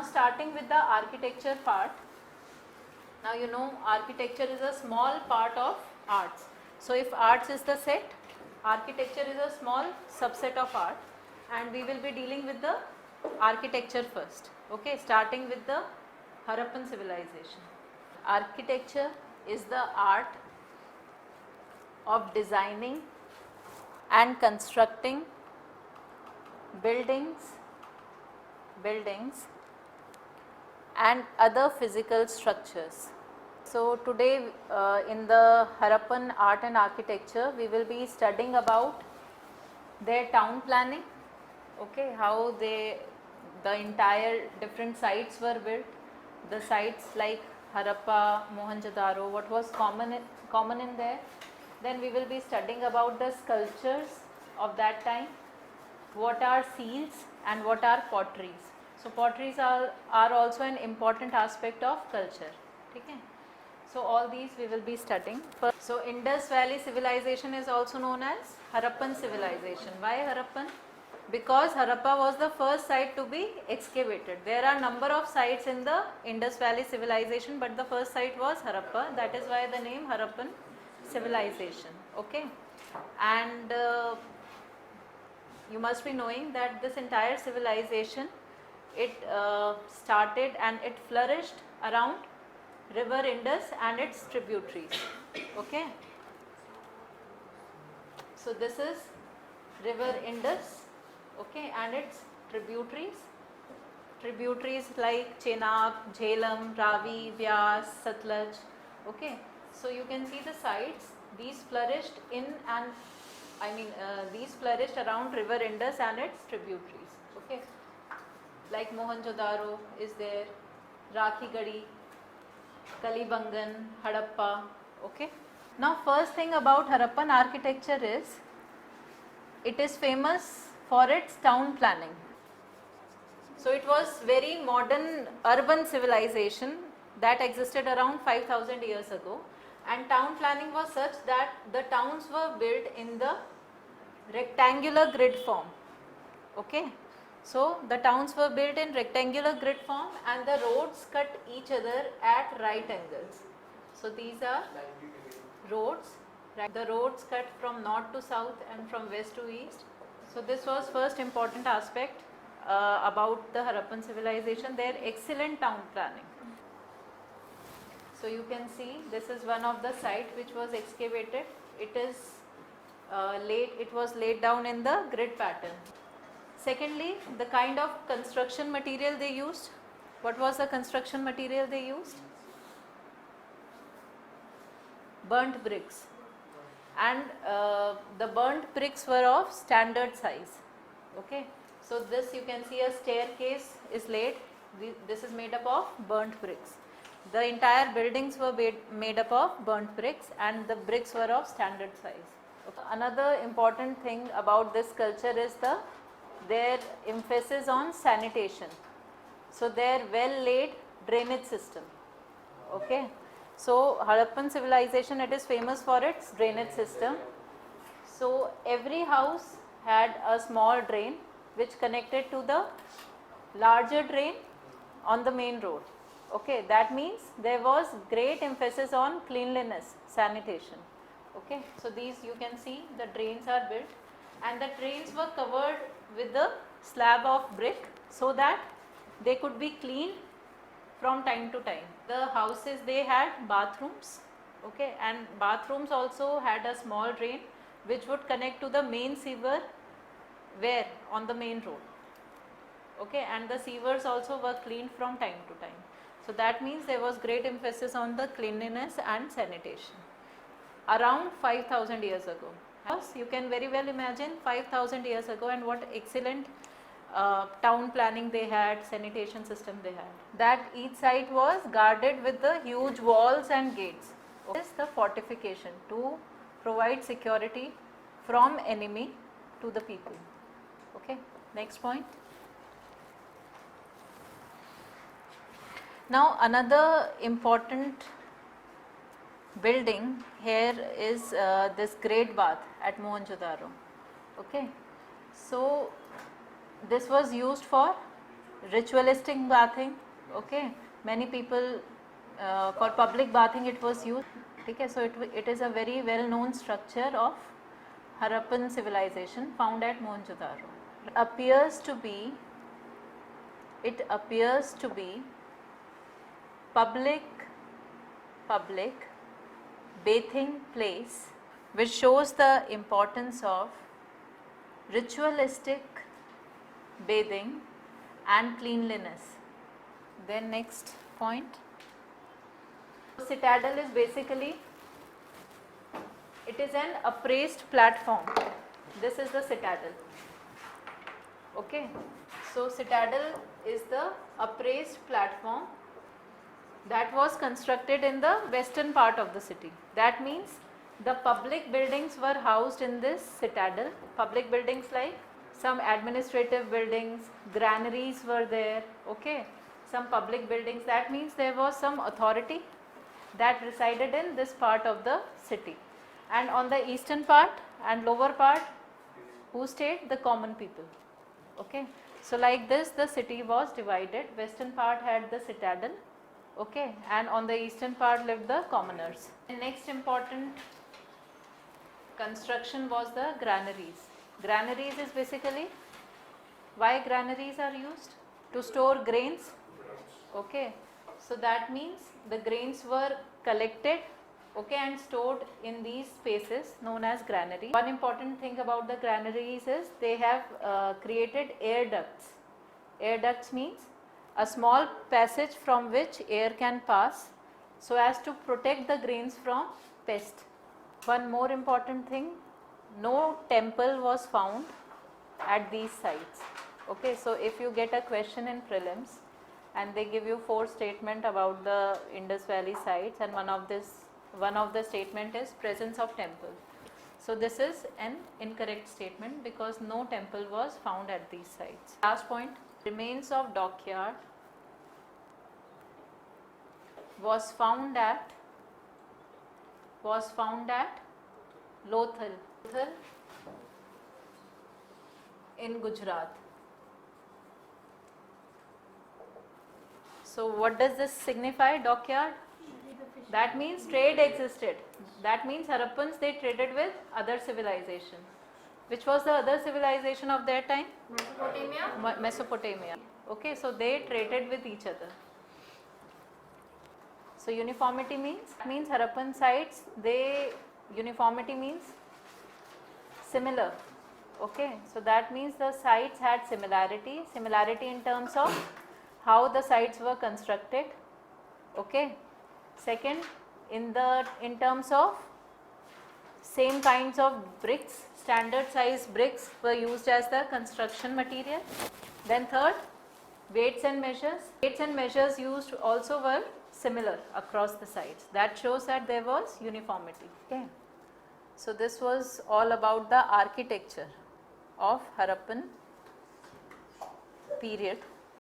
Now starting with the architecture part. Now you know architecture is a small part of arts. So if arts is the set, architecture is a small subset of art, and we will be dealing with the architecture first. Okay, starting with the Harappan civilization. Architecture is the art of designing and constructing buildings and other physical structures. So today in the Harappan art and architecture we will be studying about their town planning, okay, how the entire different sites were built, the sites like Harappa, Mohenjo-daro, what was common in there. Then we will be studying about the sculptures of that time, what are seals and what are potteries. So potteries are also an important aspect of culture. Okay? So all these we will be studying. So Indus Valley civilization is also known as Harappan civilization. Why Harappan? Because Harappa was the first site to be excavated. There are number of sites in the Indus Valley civilization, but the first site was Harappa. That is why the name Harappan civilization. Okay, and you must be knowing that this entire civilization, it started and it flourished around river Indus and its tributaries. Okay, so this is river Indus, okay, and its tributaries like Chenab, Jhelum, Ravi, Vyas, Satluj. Okay, so you can see the sites, these flourished these flourished around river Indus and its tributaries. Okay, like Mohenjo-daro is there, Rakhigadi, Kalibangan, Hadappa. Okay. Now first thing about Harappan architecture is, it is famous for its town planning. So it was very modern urban civilization that existed around 5000 years ago, and town planning was such that the towns were built in the rectangular grid form. Okay, so the towns were built in rectangular grid form and the roads cut each other at right angles. So these are roads, the roads cut from north to south and from west to east. So this was first important aspect about the Harappan civilization, their excellent town planning. So you can see this is one of the site which was excavated. It was laid down in the grid pattern. Secondly, the kind of construction material they used. What was the construction material they used? Burnt bricks. And the burnt bricks were of standard size. Okay, so this you can see a staircase is laid. This is made up of burnt bricks. The entire buildings were made up of burnt bricks, and the bricks were of standard size. Okay. Another important thing about this culture is their emphasis on sanitation. So their well laid drainage system. Okay, so Harappan civilization, it is famous for its drainage system. So every house had a small drain which connected to the larger drain on the main road. Okay, that means there was great emphasis on cleanliness, sanitation. Okay, so these you can see the drains are built, and the drains were covered with the slab of brick so that they could be cleaned from time to time. The houses, they had bathrooms, okay, and bathrooms also had a small drain which would connect to the main sewer, where on the main road. Okay, and the sewers also were cleaned from time to time. So that means there was great emphasis on the cleanliness and sanitation around 5000 years ago. You can very well imagine 5000 years ago, and what excellent town planning they had, sanitation system they had. That each site was guarded with the huge walls and gates. This is the fortification to provide security from enemy to the people. Okay, next point. Now another important building here is this great bath at Mohenjo-daro. Okay, so this was used for ritualistic bathing, okay, many people for public bathing it was used, okay, so it is a very well known structure of Harappan civilization found at Mohenjo-daro. It appears to be public bathing place, which shows the importance of ritualistic bathing and cleanliness. Then next point, citadel is basically, it is an upraised platform. This is the citadel, okay. So citadel is the upraised platform that was constructed in the western part of the city. That means the public buildings were housed in this citadel. Public buildings like some administrative buildings, granaries were there, okay, some public buildings. That means there was some authority that resided in this part of the city. And on the eastern part and lower part, who stayed? The common people, okay. So like this the city was divided. Western part had the citadel, okay, and on the eastern part lived the commoners. The next important construction was the granaries. Granaries is basically, why granaries are used? To store grains, okay. So that means the grains were collected, okay, and stored in these spaces known as granary. One important thing about the granaries is they have created air ducts. Air ducts means a small passage from which air can pass so as to protect the grains from pest. One more important thing, no temple was found at these sites, okay. So if you get a question in prelims and they give you 4 statement about the Indus Valley sites, and one of the statement is presence of temple. So this is an incorrect statement because no temple was found at these sites. Last point, remains of dockyard was found at Lothal in Gujarat. So what does this signify, dockyard? That means trade existed. That means Harappans, they traded with other civilization. Which was the other civilization of their time? Mesopotamia. Okay, so they traded with each other. So uniformity means Harappan sites, uniformity means similar, okay. So that means the sites had similarity in terms of how the sites were constructed, okay. Second, in terms of same kinds of bricks, standard size bricks were used as the construction material. Then third, weights and measures used also were similar across the sites. That shows that there was uniformity, okay. So this was all about the architecture of Harappan period.